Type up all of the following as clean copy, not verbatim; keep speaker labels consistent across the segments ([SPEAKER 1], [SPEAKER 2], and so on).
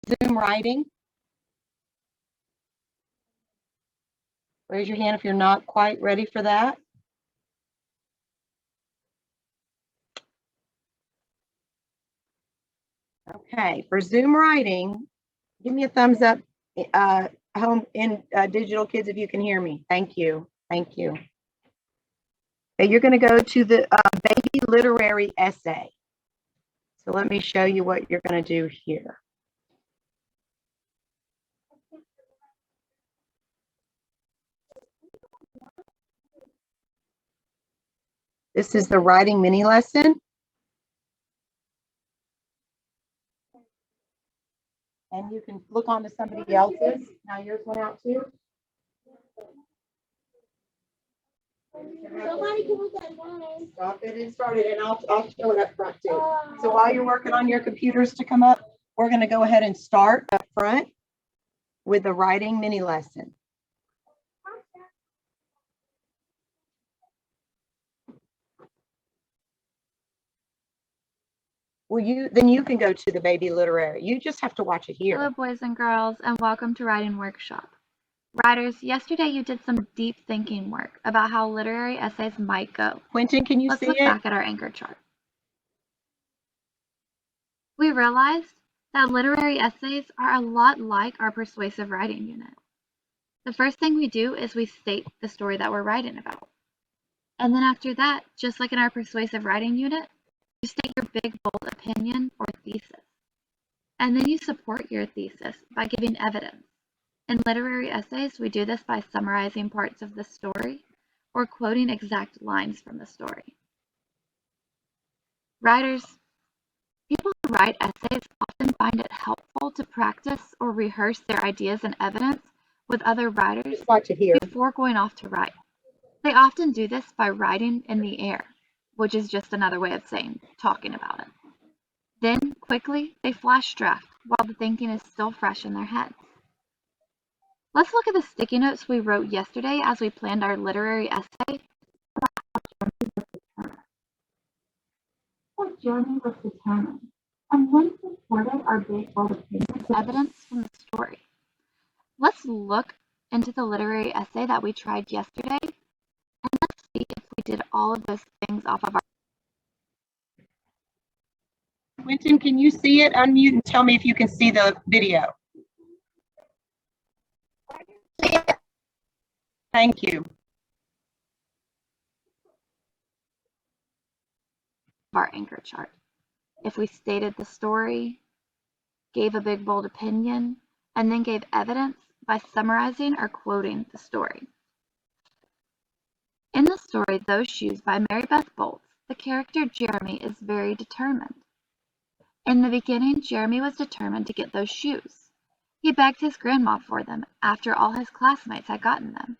[SPEAKER 1] Zoom writing? Raise your hand if you're not quite ready for that. Okay, for Zoom writing, give me a thumbs up, home in Digital Kids, if you can hear me. Thank you. Thank you. Okay, you're going to go to the baby literary essay. So let me show you what you're going to do here. This is the writing mini lesson. And you can look on to somebody else's. Now yours went out too.
[SPEAKER 2] Somebody can look at mine.
[SPEAKER 1] Stop it and start it, and I'll show it up front too. So while you're working on your computers to come up, we're going to go ahead and start up front with the writing mini lesson. Well, you can go to the baby literary. You just have to watch it here.
[SPEAKER 3] Hello, boys and girls, and welcome to Writing Workshop. Writers, yesterday you did some deep thinking work about how literary essays might go.
[SPEAKER 1] Quentin, can you
[SPEAKER 3] Let's
[SPEAKER 1] see
[SPEAKER 3] look
[SPEAKER 1] it?
[SPEAKER 3] back at our anchor chart. We realized that literary essays are a lot like our persuasive writing unit. The first thing we do is we state the story that we're writing about. And then after that, just like in our persuasive writing unit, you state your big, bold opinion or thesis. And then you support your thesis by giving evidence. In literary essays, we do this by summarizing parts of the story or quoting exact lines from the story. Writers, people who write essays often find it helpful to practice or rehearse their ideas and evidence with other writers
[SPEAKER 1] Just watch it here.
[SPEAKER 3] before going off to write. They often do this by writing in the air, which is just another way of saying talking about it. Then, quickly, they flash draft while the thinking is still fresh in their heads. Let's look at the sticky notes we wrote yesterday as we planned our literary essay. Jeremy was determined, and when supported our big, bold opinions, evidence from the story. Let's look into the literary essay that we tried yesterday, and let's see if we did all of those things off of our.
[SPEAKER 1] Quentin, can you see it? Unmute and tell me if you can see the video. Thank you.
[SPEAKER 3] Our anchor chart. If we stated the story, gave a big bold opinion, and then gave evidence by summarizing or quoting the story. In the story Those Shoes by Mary Beth Bolts, the character Jeremy is very determined. In the beginning, Jeremy was determined to get those shoes. He begged his grandma for them after all his classmates had gotten them.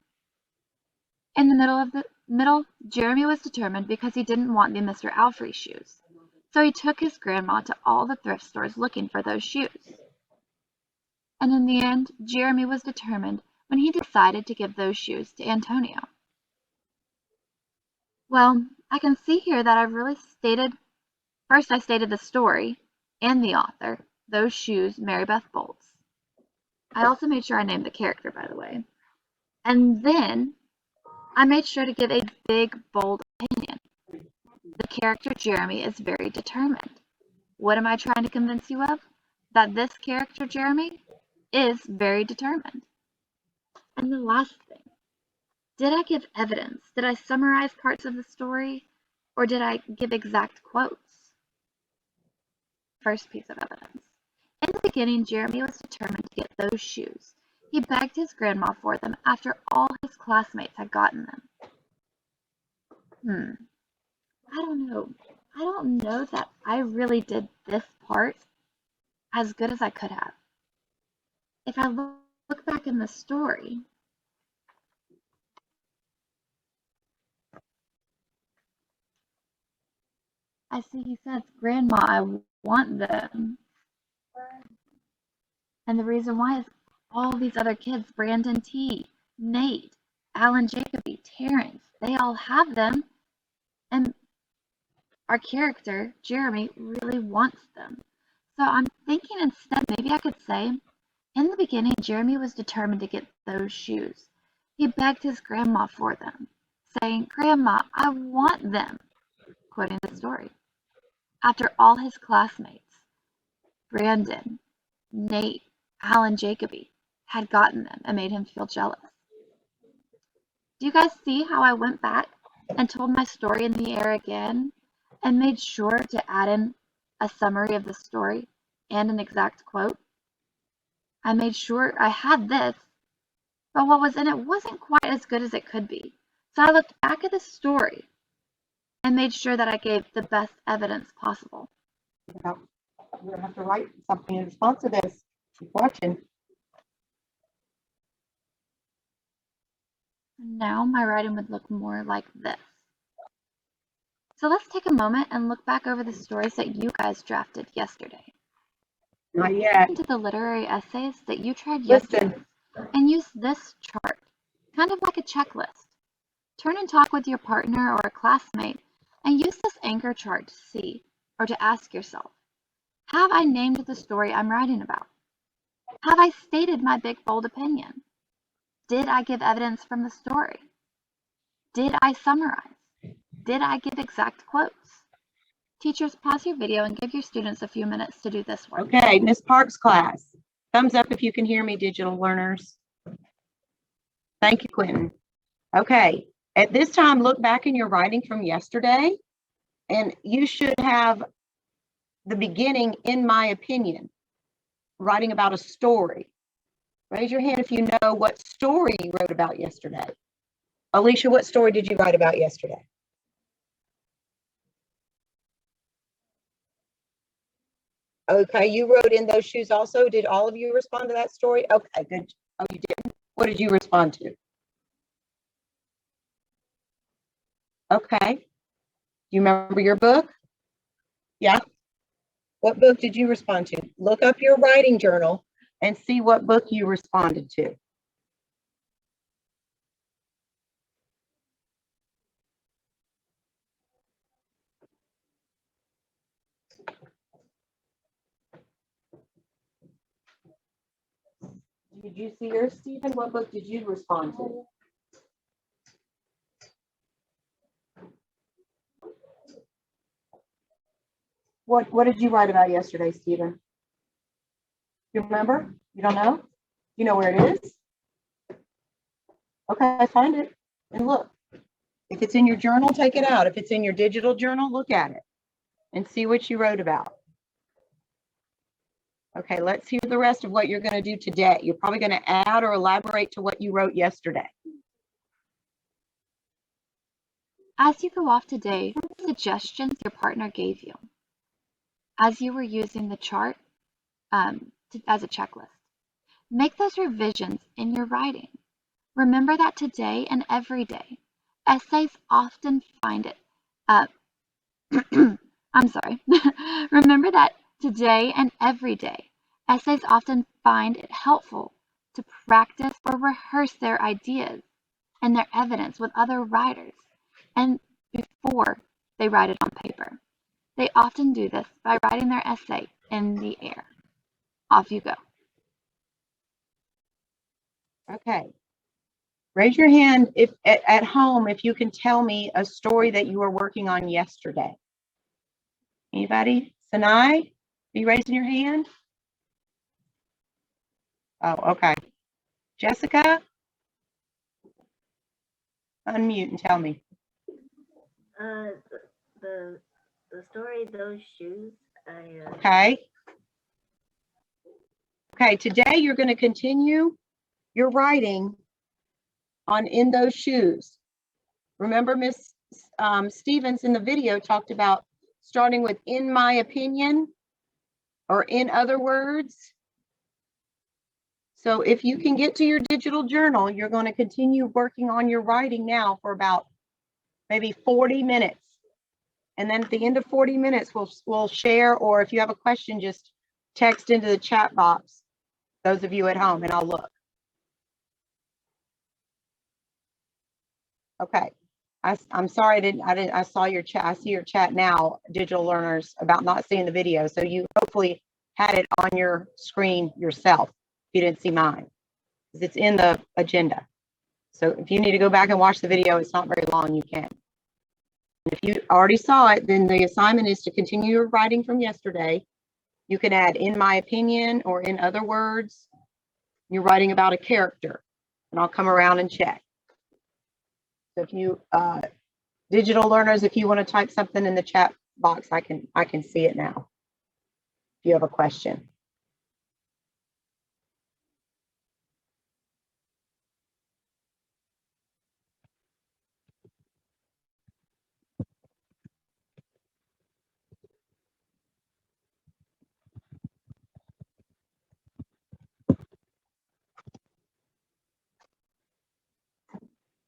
[SPEAKER 3] In the middle, Jeremy was determined because he didn't want the Mr. Alfrey shoes. So he took his grandma to all the thrift stores looking for those shoes. And in the end, Jeremy was determined when he decided to give those shoes to Antonio. Well, I can see here that I've really stated, first I stated the story and the author, Those Shoes, Mary Beth Bolts. I also made sure I named the character, by the way. And then I made sure to give a big, bold opinion. The character Jeremy is very determined. What am I trying to convince you of? That this character Jeremy is very determined. And the last thing, did I give evidence? Did I summarize parts of the story? Or did I give exact quotes? First piece of evidence. In the beginning, Jeremy was determined to get those shoes. He begged his grandma for them after all his classmates had gotten them. I don't know. I don't know that I really did this part as good as I could have. If I look back in the story, I see he says, Grandma, I want them. And the reason why is all these other kids, Brandon T, Nate, Alan Jacoby, Terrence, they all have them. And our character, Jeremy, really wants them. So I'm thinking instead, maybe I could say, in the beginning, Jeremy was determined to get those shoes. He begged his grandma for them, saying, "Grandma, I want them," quoting the story. After all his classmates, Brandon, Nate, Alan Jacoby, had gotten them and made him feel jealous. Do you guys see how I went back and told my story in the air again and made sure to add in a summary of the story and an exact quote? I made sure I had this, but what was in it wasn't quite as good as it could be. So I looked back at the story and made sure that I gave the best evidence possible.
[SPEAKER 1] You're going to have to write something in response to this. Keep watching.
[SPEAKER 3] Now my writing would look more like this. So let's take a moment and look back over the stories that you guys drafted yesterday.
[SPEAKER 1] Not yet.
[SPEAKER 3] Into the literary essays that you tried
[SPEAKER 1] Listen.
[SPEAKER 3] yesterday and use this chart, kind of like a checklist. Turn and talk with your partner or a classmate and use this anchor chart to see or to ask yourself, have I named the story I'm writing about? Have I stated my big bold opinion? Did I give evidence from the story? Did I summarize? Did I give exact quotes? Teachers, pause your video and give your students a few minutes to do this work.
[SPEAKER 1] Okay, Miss Parks' class. Thumbs up if you can hear me, digital learners. Thank you, Quentin. Okay, at this time, look back in your writing from yesterday, and you should have the beginning, in my opinion, writing about a story. Raise your hand if you know what story you wrote about yesterday. Alicia, what story did you write about yesterday? Okay, you wrote In Those Shoes also. Did all of you respond to that story? Okay, good. Oh, you didn't? What did you respond to? Okay. Do you remember your book? Yeah. What book did you respond to? Look up your writing journal and see what book you responded to. Did you see yours, Stephen? What book did you respond to? What did you write about yesterday, Stephen? You remember? You don't know? You know where it is? Okay, find it and look. If it's in your journal, take it out. If it's in your digital journal, look at it and see what you wrote about. Okay, let's hear the rest of what you're going to do today. You're probably going to add or elaborate to what you wrote yesterday.
[SPEAKER 3] As you go off today, what suggestions your partner gave you as you were using the chart as a checklist. Make those revisions in your writing. Remember that today and every day, essays often find it. I'm sorry. Remember that today and every day, essays often find it helpful to practice or rehearse their ideas and their evidence with other writers and before they write it on paper. They often do this by writing their essay in the air. Off you go.
[SPEAKER 1] Okay. Raise your hand if at home if you can tell me a story that you were working on yesterday. Anybody? Sanai, are you raising your hand? Oh, okay. Jessica? Unmute and tell me.
[SPEAKER 2] The story, Those Shoes.
[SPEAKER 1] Okay. Okay, today you're going to continue your writing on In Those Shoes. Remember, Miss Stevens in the video talked about starting with in my opinion or in other words. So if you can get to your digital journal, you're going to continue working on your writing now for about maybe 40 minutes. And then at the end of 40 minutes, we'll share, or if you have a question, just text into the chat box, those of you at home, and I'll look. Okay. I'm sorry, I saw your chat. I see your chat now, digital learners, about not seeing the video. So you hopefully had it on your screen yourself. If you didn't see mine, 'cause it's in the agenda. So if you need to go back and watch the video, it's not very long, you can. If you already saw it, then the assignment is to continue your writing from yesterday. You can add "in my opinion" or "in other words." You're writing about a character, and I'll come around and check. So if you, digital learners, if you want to type something in the chat box, I can see it now. If you have a question.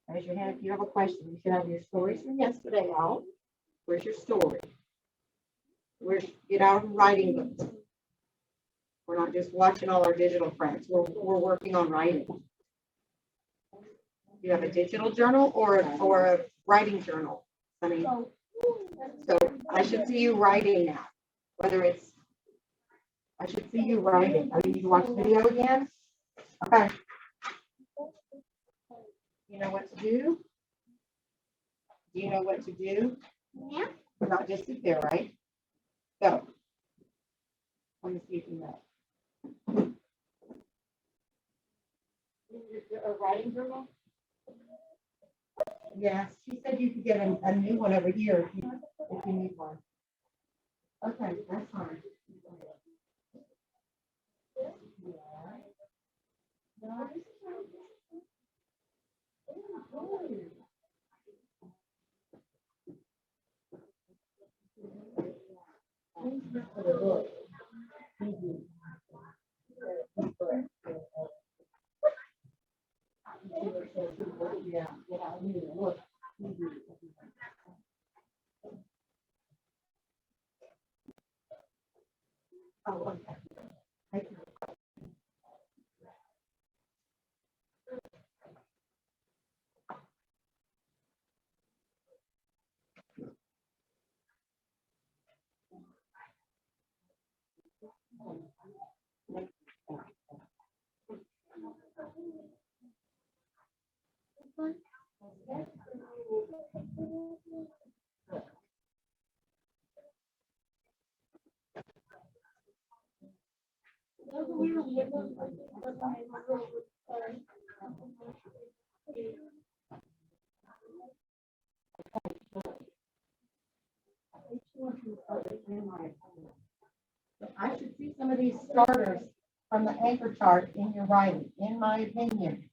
[SPEAKER 1] Raise your hand if you have a question. You should have your stories from yesterday out. Where's your story? Get out of writing books. We're not just watching all our digital friends. We're working on writing. You have a digital journal or a writing journal. I mean, so I should see you writing now. I should see you writing. Are you watch the video again? Okay. You know what to do? Do you know what to do?
[SPEAKER 2] Yeah.
[SPEAKER 1] Not just sit there, right? Go. Let me see if you know. A writing journal? Yes, she said you could get a new one over here if you need one. Okay, that's fine. Oh, okay. Thank you. I should see some of these starters from the anchor chart in your writing, in my opinion.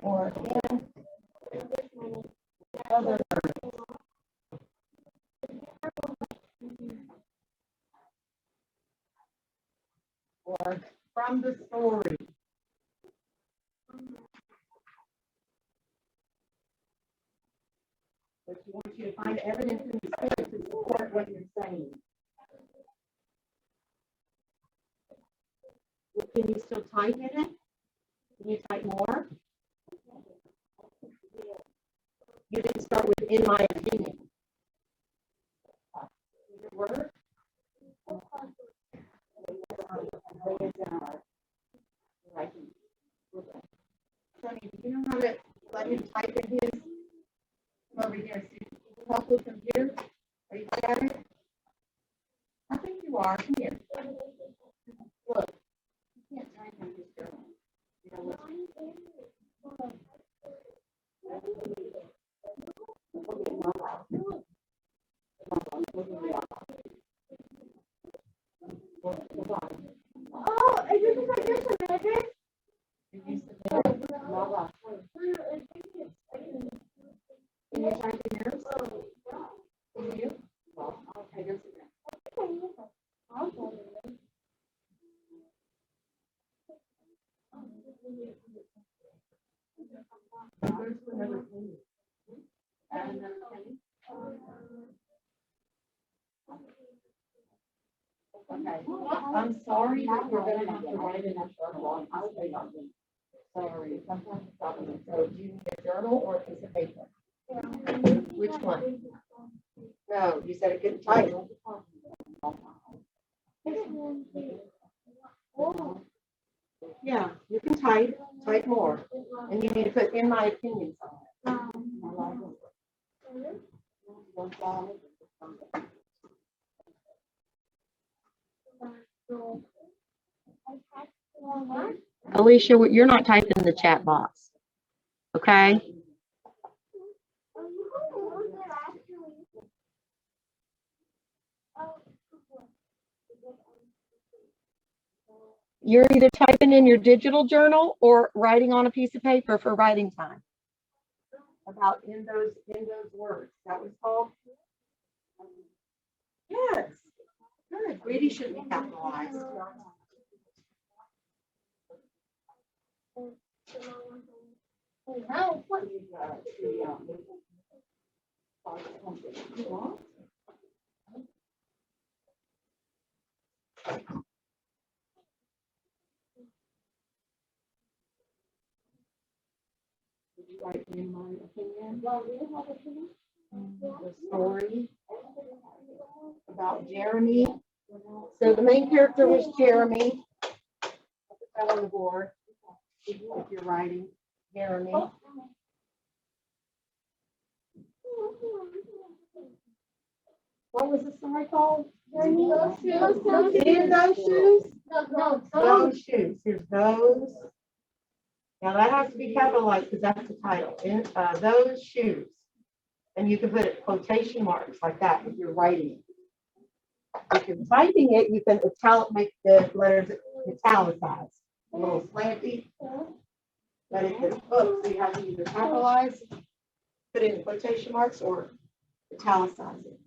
[SPEAKER 1] Or in other words. Or from the story. But you want you to find evidence in the story to support what you're saying. Well, can you still type in it? Can you type more? You didn't start with "in my opinion." Does it work? Sonny, do you know how to let him type in his? Come over here and see. Help with computer. Are you good at it? I think you are. Come here. Look. You can't type in this journal. You know what?
[SPEAKER 2] Oh, is this like this a minute?
[SPEAKER 1] Did you submit? Lava. Can you type in yours? Can you? Well, okay, go sit down. Go to another page. Add another page. Okay, I'm sorry that we're gonna have to write in a journal. Sorry, sometimes it's happening. So do you need a journal or a piece of paper? Which one? No, you said it couldn't type. Yeah, you can type more. And you need to put in my opinion on it. Alicia, you're not typing in the chat box. Okay? You're either typing in your digital journal or writing on a piece of paper for writing time. About in those words. That was called? Yes. Good. Ready should be capitalized. Did you write in my opinion? The story about Jeremy. So the main character was Jeremy. I put that on the board. If you're writing Jeremy. What was the story called?
[SPEAKER 2] Those shoes.
[SPEAKER 1] In those shoes?
[SPEAKER 2] No,
[SPEAKER 1] Those shoes. Here's those. Now that has to be capitalized because that's the title. In those shoes. And you can put quotation marks like that if you're writing it. If you're typing it, you can make the letters italicized. A little slanty. But if it's book, so you have to either capitalize, put in quotation marks, or italicize it.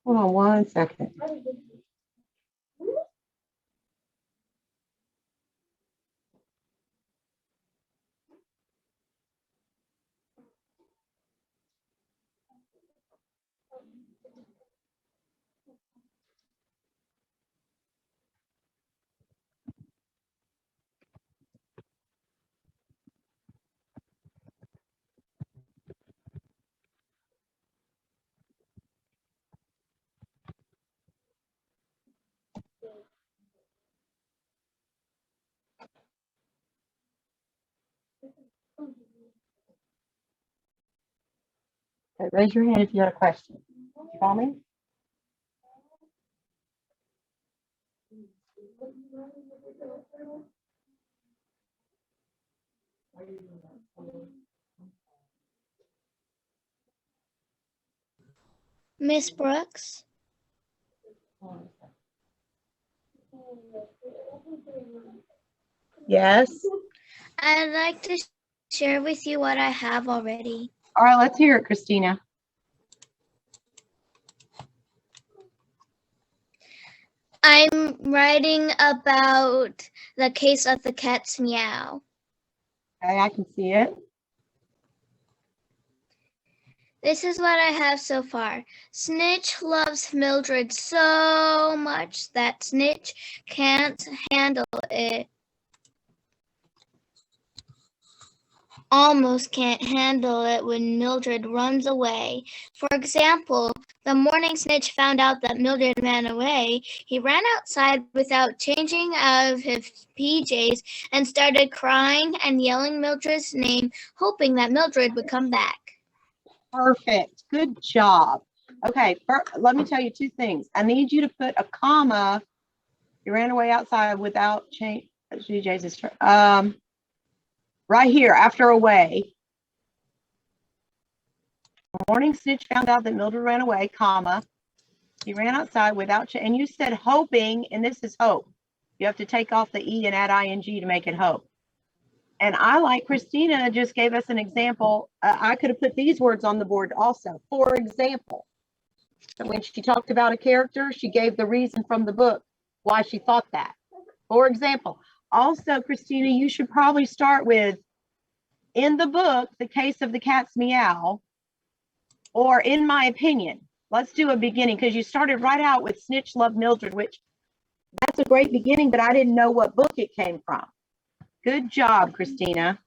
[SPEAKER 1] Hold on 1 second. Okay, raise your hand if you have a question. You call me?
[SPEAKER 2] Miss Brooks.
[SPEAKER 1] Yes.
[SPEAKER 2] I'd like to share with you what I have already.
[SPEAKER 1] All right, let's hear it, Christina.
[SPEAKER 2] I'm writing about the case of the cat's meow.
[SPEAKER 1] Okay, I can see it.
[SPEAKER 2] This is what I have so far. Snitch loves Mildred so much that Snitch can't handle it. Almost can't handle it when Mildred runs away. For example, the morning Snitch found out that Mildred ran away, he ran outside without changing out of his PJs and started crying and yelling Mildred's name, hoping that Mildred would come back.
[SPEAKER 1] Perfect. Good job. Okay, let me tell you 2 things. I need you to put a comma. You ran away outside without change. Right here, after away. Morning Snitch found out that Mildred ran away, comma. He ran outside without and you said hoping, and this is hope. You have to take off the E and add ing to make it hope. And I, like Christina, just gave us an example. I could have put these words on the board also. For example, when she talked about a character, she gave the reason from the book why she thought that. For example, also, Christina, you should probably start with in the book, The Case of the Cat's Meow, or in my opinion, let's do a beginning, because you started right out with Snitch Loved Mildred, which that's a great beginning, but I didn't know what book it came from. Good job, Christina.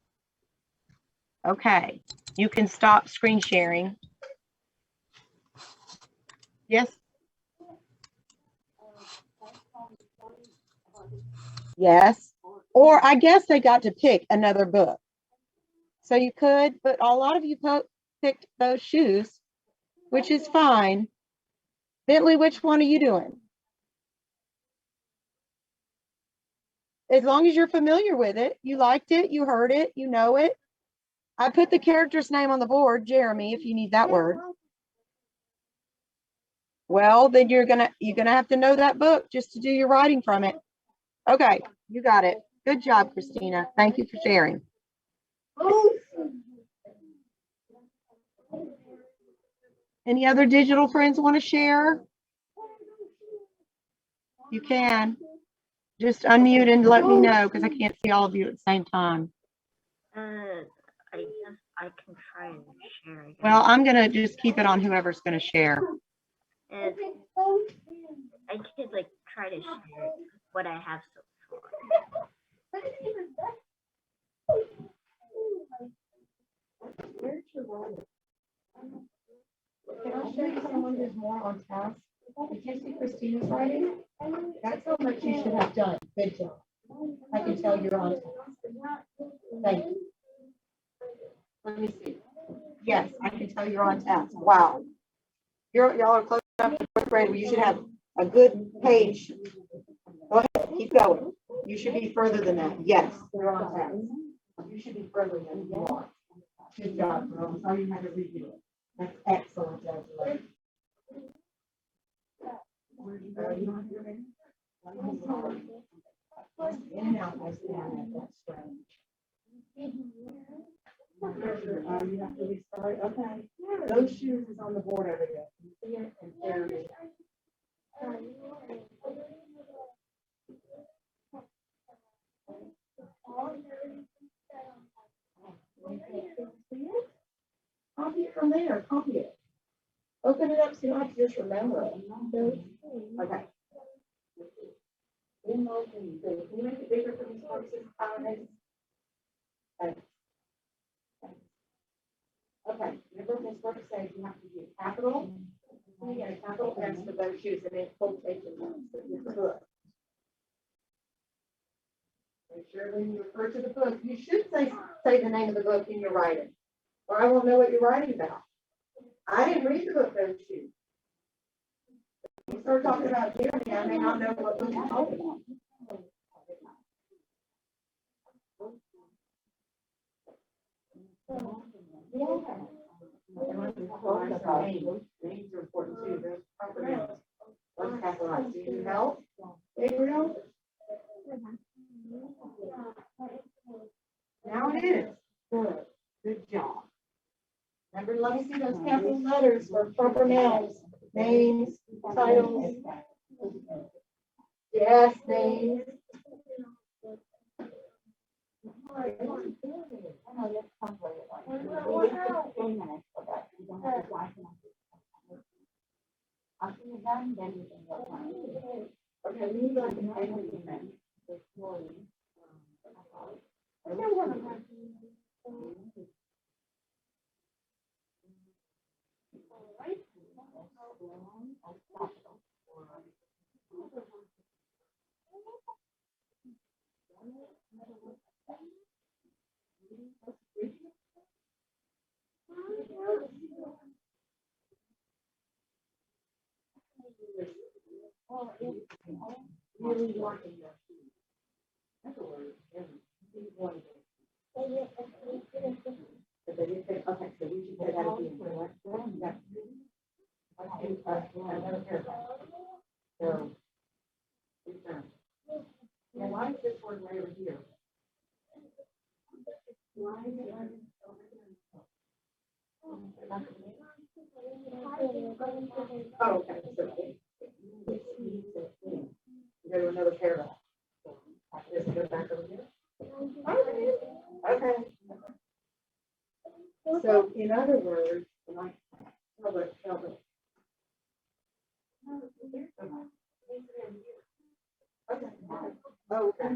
[SPEAKER 1] Okay, you can stop screen sharing. Yes? Yes. Or I guess they got to pick another book. So you could, but a lot of you picked those shoes, which is fine. Bentley, which one are you doing? As long as you're familiar with it, you liked it, you heard it, you know it. I put the character's name on the board, Jeremy, if you need that word. Well, then you're gonna have to know that book just to do your writing from it. Okay, you got it. Good job, Christina. Thank you for sharing. Any other digital friends want to share? You can. Just unmute and let me know, because I can't see all of you at the same time.
[SPEAKER 4] I guess I can try and share again.
[SPEAKER 1] Well, I'm going to just keep it on whoever's going to share.
[SPEAKER 4] And I could like try to share what I have so far.
[SPEAKER 1] Can I show you someone who's more on task? Did you see Christina's writing? That's how much you should have done. Good job. I can tell you're on task. Thank you. Let me see. Yes, I can tell you're on task. Wow. Y'all are close enough to fourth grade where you should have a good page. Go ahead, keep going. You should be further than that. Yes, you're on task. You should be further than you are. Good job, girl. I'm sorry you had to redo it. That's excellent, Angela. In and out, I stand. That's strange. You have to restart. Okay. Those shoes is on the board over there. You see it? And there it is. Copy it from there. Copy it. Open it up so you don't have to just remember it. Okay. Can you make it bigger for these folks? Okay. Remember Ms. Brooks says you have to do capital. You get a capital S for those shoes and then quotation marks. Make sure when you refer to the book, you should say the name of the book in your writing, or I won't know what you're writing about. I didn't read the book those shoes. If you start talking about Jeremy, I may not know what book you're talking about. Names are important too. There's proper names. What's capitalized? Do you need help? Gabriel? Now it is. Good. Good job. Remember, let me see those capital letters for proper nouns. Names, titles. Yes, names. Okay, we need like an argument. Really wanting that. That's a word. But they didn't say, okay, so we should put that in for what? Yeah. Another paragraph. So, it's done. Now, why is this word right over here? Why is it right over here? Oh, okay. So, go to another paragraph. Just go back over here. Okay. So in other words, like, tell the. Okay. Oh, okay.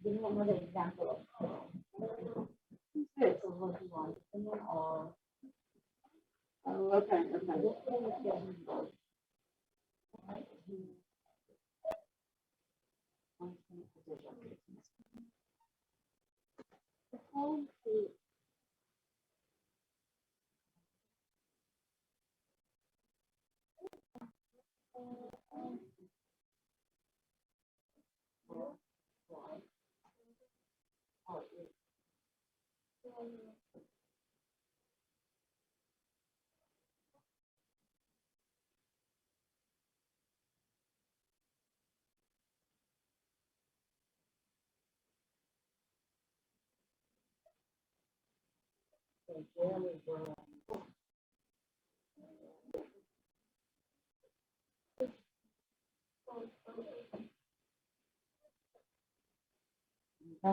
[SPEAKER 4] Give me another example.
[SPEAKER 1] Oh, okay, okay.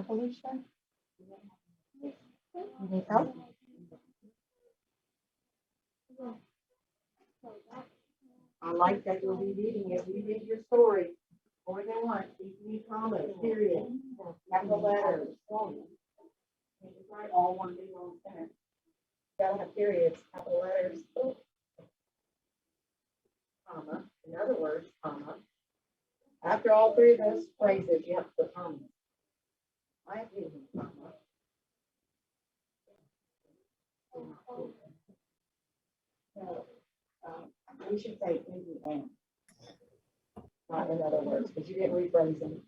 [SPEAKER 1] Felicia? You need help? I like that you'll be reading it. We read your story more than once. You need commas, period, capital letters. Write all one big long sentence. Gotta have periods, capital letters. Comma, in other words, comma. After all three of those phrases, you have to put commas. I agree with comma. So, we should say maybe and. Not in other words, because you didn't rephrase anything.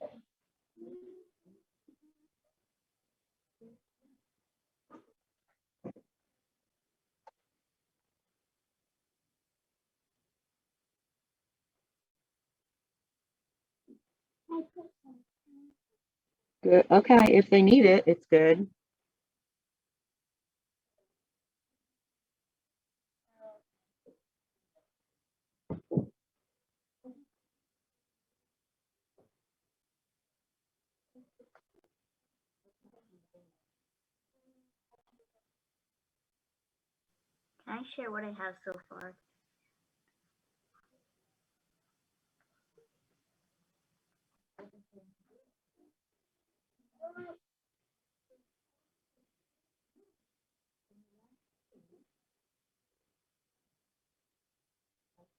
[SPEAKER 1] Good, okay, if they need it, it's good.
[SPEAKER 4] Can I share what I have so far?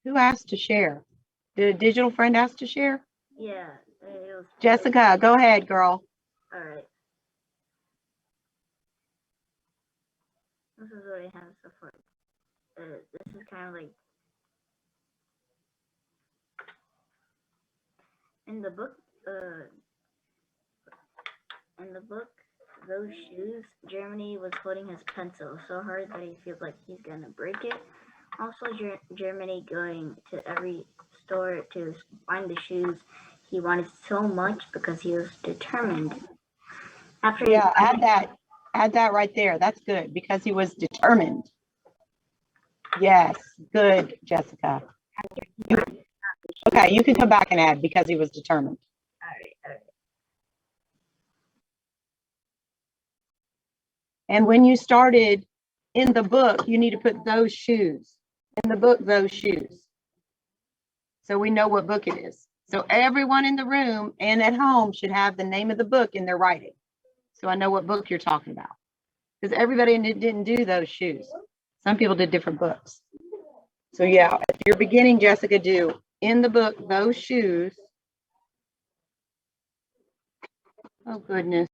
[SPEAKER 1] Who asked to share? Did a digital friend ask to share?
[SPEAKER 4] Yeah, it was.
[SPEAKER 1] Jessica, go ahead, girl.
[SPEAKER 4] All right. This is what I have so far. This is kind of like in the book. In the book, those shoes. Germany was holding his pencil so hard that he feels like he's gonna break it. Also, Germany going to every store to find the shoes he wanted so much because he was determined. After
[SPEAKER 1] Yeah, add that right there. That's good because he was determined. Yes, good, Jessica. Okay, you can come back and add because he was determined.
[SPEAKER 4] all right.
[SPEAKER 1] And when you started in the book, you need to put those shoes. In the book, those shoes. So we know what book it is. So everyone in the room and at home should have the name of the book in their writing. So I know what book you're talking about. Because everybody didn't do those shoes. Some people did different books. So yeah, if you're beginning, Jessica, do in the book, those shoes. Oh, goodness.